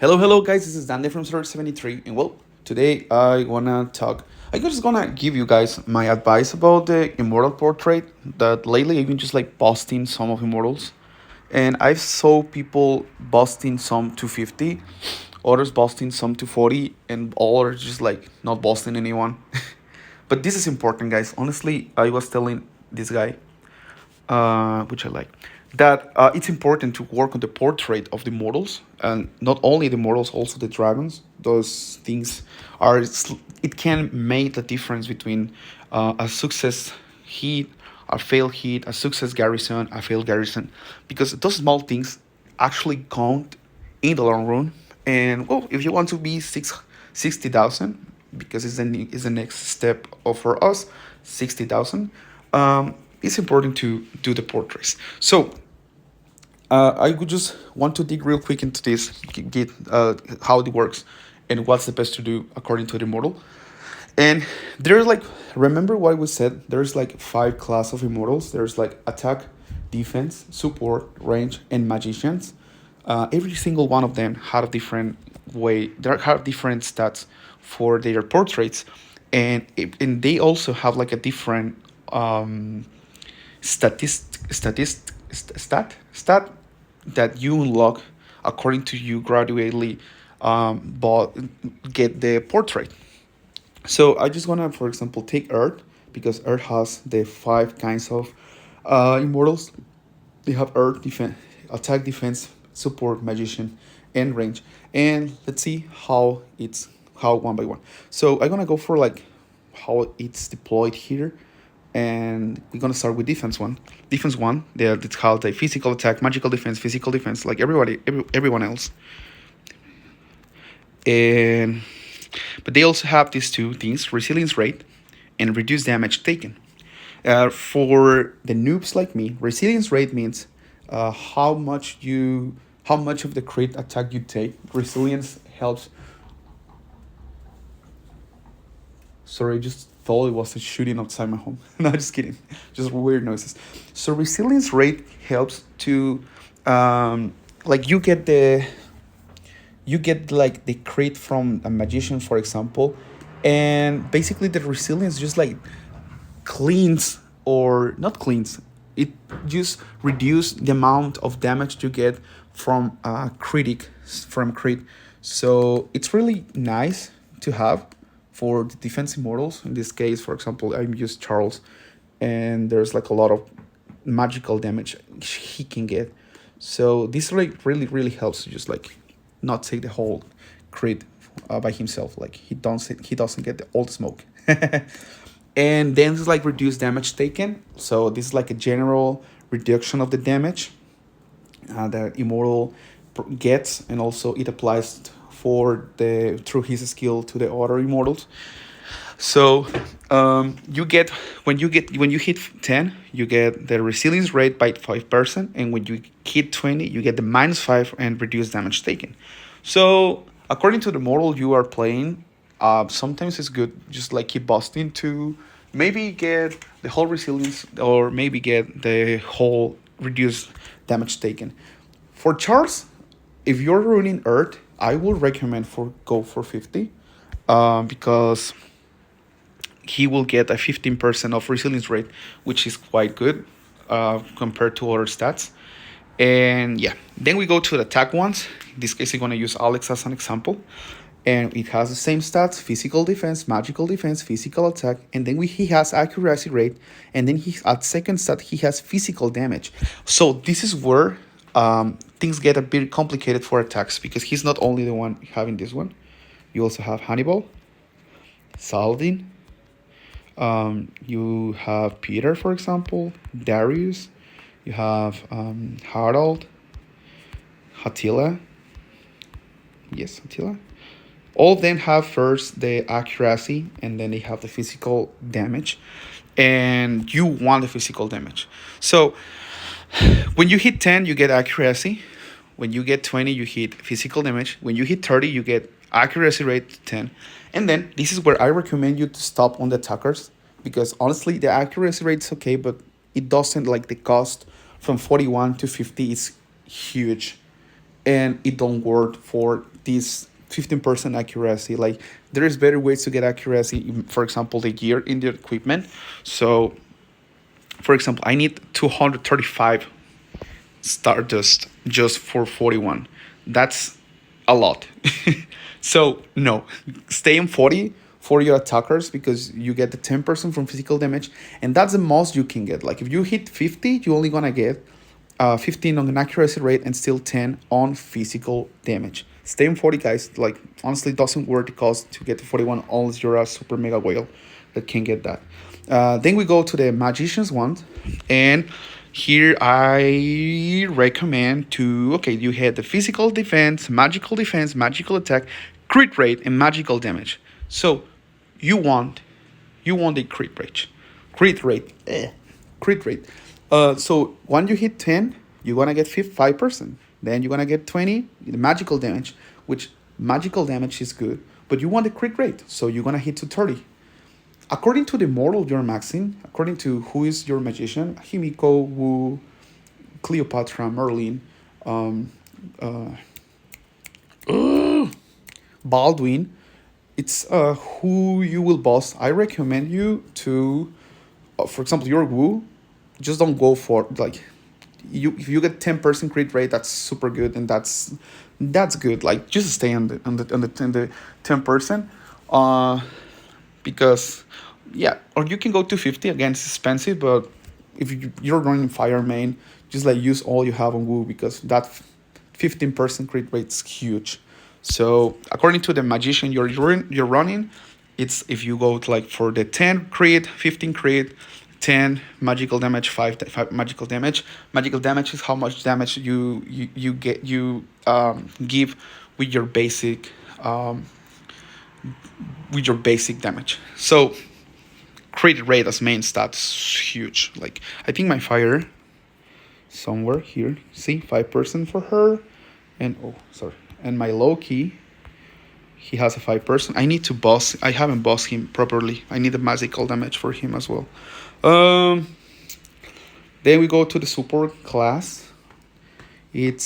Hello guys, this is Dante from Server 73, and well, today I'm just gonna give you guys my advice about the Immortal portrait. That lately I've been just like busting some of Immortals, and I've saw people busting some to 50, others busting some to 40, and all are just like not busting anyone. But this is important, guys. Honestly, I was telling this guy which I like. That it's important to work on the portrait of the models, and not only the models, also the dragons. Those things it can make the difference between a success hit, a failed hit, a success garrison, a failed garrison, because those small things actually count in the long run. And well, if you want to be 60,000, because it's the next step of for us, 60,000. It's important to do the portraits. So I would just want to dig real quick into this, get how it works, and what's the best to do according to the model. And there's like, remember what we said? There's like five class of immortals. There's like attack, defense, support, range, and magicians. Every single one of them had a different way. They have different stats for their portraits, and they also have like a different stat that you unlock according to you gradually but get the portrait. So I just wanna, for example, take Earth, because Earth has the five kinds of immortals. They have Earth, defense, attack, defense, support, magician, and range. And let's see how one by one. So I'm gonna go for like how it's deployed here, and we're gonna start with defense one. Defense one, it's called a physical attack, magical defense, physical defense, like everyone else. And but they also have these two things: resilience rate and reduced damage taken. For the noobs like me, resilience rate means how much of the crit attack you take. Resilience helps. Sorry, I just thought it was a shooting outside my home. No, just kidding. Just weird noises. So resilience rate helps to, like you get like the crit from a magician, for example, and basically the resilience just like cleans, or not cleans, it just reduce the amount of damage you get from crit. So it's really nice to have for the defense immortals. In this case, for example, I use Charles, and there's like a lot of magical damage he can get. So this really helps to just like not take the whole crit by himself. Like he doesn't get all the smoke. And then it's like reduced damage taken. So this is like a general reduction of the damage that immortal gets, and also it applies for the through his skill to the other immortals. So when you hit 10, you get the resilience rate by 5%, and when you hit 20, you get the -5 and reduced damage taken. So according to the model you are playing, sometimes it's good just like keep busting to maybe get the whole resilience, or maybe get the whole reduced damage taken. For Charles, if you're running Earth, I would recommend for go for 50, because he will get a 15% of resilience rate, which is quite good compared to other stats. And yeah, then we go to the attack ones. In this case, I'm going to use Alex as an example. And it has the same stats: physical defense, magical defense, physical attack, and then he has accuracy rate, and then he at second stat he has physical damage. So this is where things get a bit complicated for attacks, because he's not only the one having this one. You also have Hannibal, Saladin, you have Peter, for example, Darius, you have Harold, Attila. Yes, Attila. All of them have first the accuracy, and then they have the physical damage, and you want the physical damage. So when you hit 10, you get accuracy. When you get 20, you hit physical damage. When you hit 30, you get accuracy rate 10. And then this is where I recommend you to stop on the attackers, because honestly the accuracy rate is okay, but it doesn't, like, the cost from 41 to 50 is huge. and it don't work for this 15% accuracy. Like there is better ways to get accuracy, for example the gear in the equipment. So for example, I need 235 stardust just for 41. That's a lot. So no, stay in 40 for your attackers because you get the 10% from physical damage, and that's the most you can get. Like if you hit 50, you only gonna get 15 on an accuracy rate and still 10 on physical damage. Stay in 40, guys. Like honestly, it doesn't worth the cost to get to 41 unless you're a super mega whale that can get that. Then we go to the magician's wand, and here I recommend to, okay, you had the physical defense, magical attack, crit rate, and magical damage. So you want a crit rate, crit rate. So when you hit 10, you're gonna get 5%. Then you're gonna get 20 the magical damage, which magical damage is good, but you want the crit rate, so you're gonna hit to 30. According to the Immortal you're maxing, according to who is your magician, Himiko, Wu, Cleopatra, Merlin, um, uh, Baldwin, it's who you will boss. I recommend you to, for example, your Wu, just don't go for like, you if you get 10% crit rate, that's super good, and that's good. Like just stay on the 10%. Uh, because yeah, or you can go to 50 again, it's expensive, but if you're running fire main, just like use all you have on Wu because that 15% crit rate is huge. So according to the magician you're running, it's if you go to like for the 10 crit, 15 crit, 10 magical damage, 5 magical damage. Magical damage is how much damage you get, you give with your basic damage. So crit rate as main stats huge. Like I think my fire somewhere here. See 5% for her, and oh sorry, and my low key. He has a 5%. I need to boss. I haven't bossed him properly. I need the magical damage for him as well. Um, then we go to the support class. It's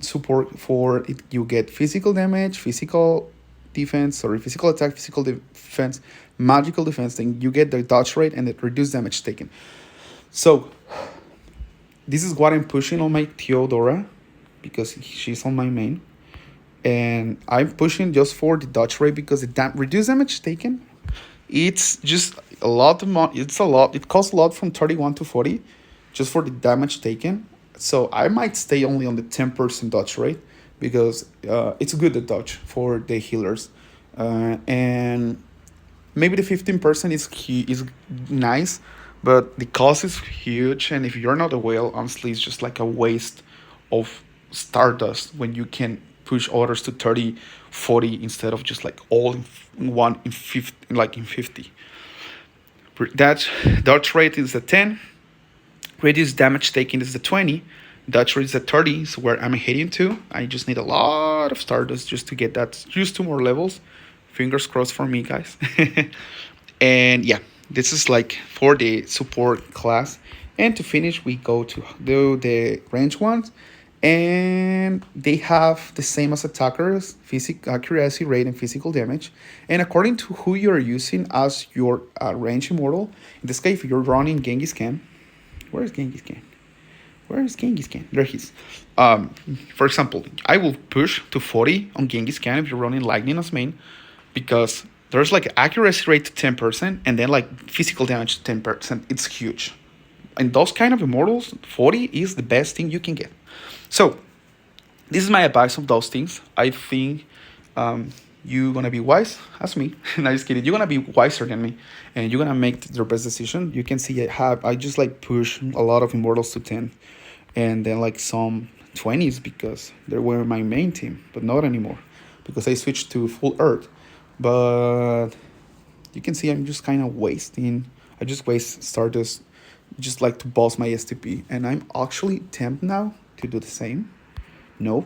support for it. You get physical damage, physical defense, sorry, physical attack, physical defense, magical defense. Then you get the dodge rate and the reduced damage taken. So this is what I'm pushing on my Theodora because she's on my main, and I'm pushing just for the dodge rate because the reduced damage taken, it's just a lot of money. It's a lot. It costs a lot from 31 to 40 just for the damage taken. So I might stay only on the 10% dodge rate because it's good to dodge for the healers. And maybe the 15% is nice, but the cost is huge. And if you're not a whale, honestly, it's just like a waste of stardust when you can push others to 30, 40 instead of just like all in one in 50, like in 50. That dodge rate is the 10, radius damage taken is the 20, dodge rate is the 30, is where I'm heading to. I just need a lot of stardust just to get that, just 2 more levels. Fingers crossed for me, guys. And yeah, this is like for the support class. And to finish, we go to do the range ones, and they have the same as attackers, physical accuracy rate and physical damage. And according to who you're using as your range immortal, in this case, if you're running Genghis Khan, where is Genghis Khan? Where is Genghis Khan? There he is. For example, I will push to 40 on Genghis Khan if you're running Lightning as main, because there's like accuracy rate to 10% and then like physical damage to 10%. It's huge. And those kind of immortals, 40 is the best thing you can get. So this is my advice of those things. I think you're gonna be wise as me. No, just kidding. You're gonna be wiser than me, and you're gonna make your best decision. You can see I just like push a lot of immortals to 10, and then like some 20s because they were my main team, but not anymore because I switched to full earth. But you can see I'm just kind of wasting. I just waste stardust, just like to boss my STP, and I'm actually tempted now to do the same. No,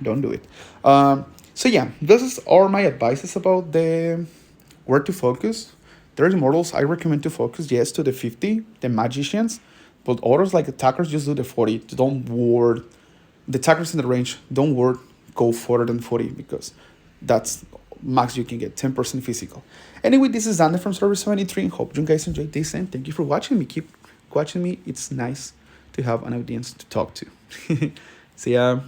don't do it. So yeah, this is all my advices about the where to focus. There's immortals I recommend to focus, yes, to the 50, the magicians, but others like attackers just do the 40. Don't ward the attackers in the range don't work, go further than 40 because that's max you can get 10% physical. Anyway, this is Andy from Server 73. Hope you guys enjoyed this and thank you for watching me. Keep watching me. It's nice to have an audience to talk to. See ya.